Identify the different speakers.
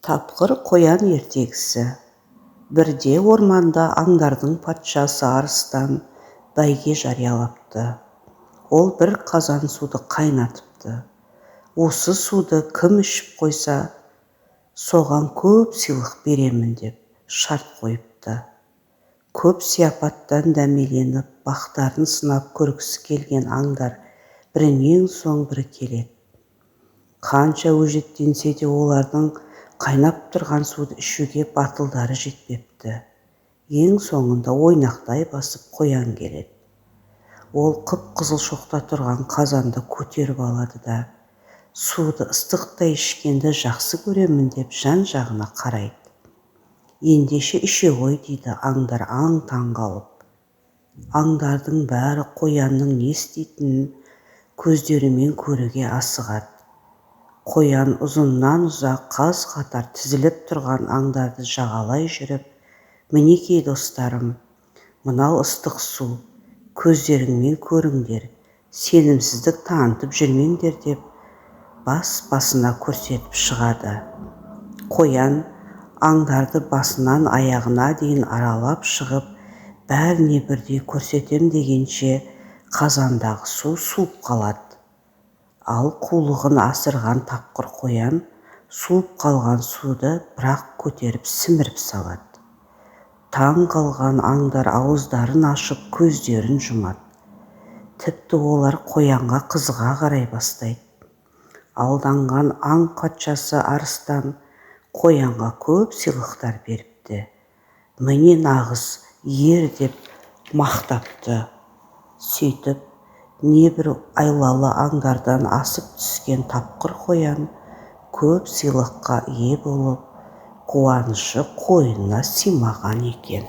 Speaker 1: Тапқыр қоян ертегісі. Бірде орманда аңдардың патшасы арыстан бәйге жариялапты. Ол бір қазан суды қайнатыпты. Осы суды кім ішіп қойса, соған көп сыйлық беремін деп шарт қойыпты. Көп сияпаттан дәмеленіп, бақтарын сынап көргісі келген аңдар бірінен соң бірі келеді. Қанша өжеттенсе де олардың қайнап тұрған суды ішуге батылдары жетпепті. Ең соңында ойнақтай басып қоян келеді. Ол қып-қызыл шоқта тұрған қазанды көтеріп алады да, суды ыстықтай ішкенді жақсы көремін деп жан-жағына қарайды. Ендеше іше ғой дейді аңдар аң-таң қалып. Аңдардың бәрі қоянның не істейтінін көздерімен көруге асығады. Қоян ұзыннан ұзақ қаз-қатар тізіліп тұрған аңдарды жағалай жүріп, мінекей достарым, мынау ыстық су, көздеріңмен көріңдер, сенімсіздік танытып жүрмеңдер деп бас-басына көрсетіп шығады. Қоян аңдарды басынан аяғына дейін аралап шығып, бәріне бірдей көрсетем дегенше қазандағы су суып қалады. Ал қулығын асырған тапқыр қоян суып қалған суды бірақ көтеріп сіміріп салады. Таң қалған аңдар ауыздарын ашып көздерін жұмады. Тіпті олар қоянға қызыға қарай бастайды. Алданған аң патшасы арыстан қоянға көп сыйлықтар беріпті. Міне нағыз ер деп мақтапты. Сөйтіп, небір айлалы аңдардан асып түскен тапқыр қоян көп сыйлыққа ие болып, қуанышы қойнына сыймаған екен.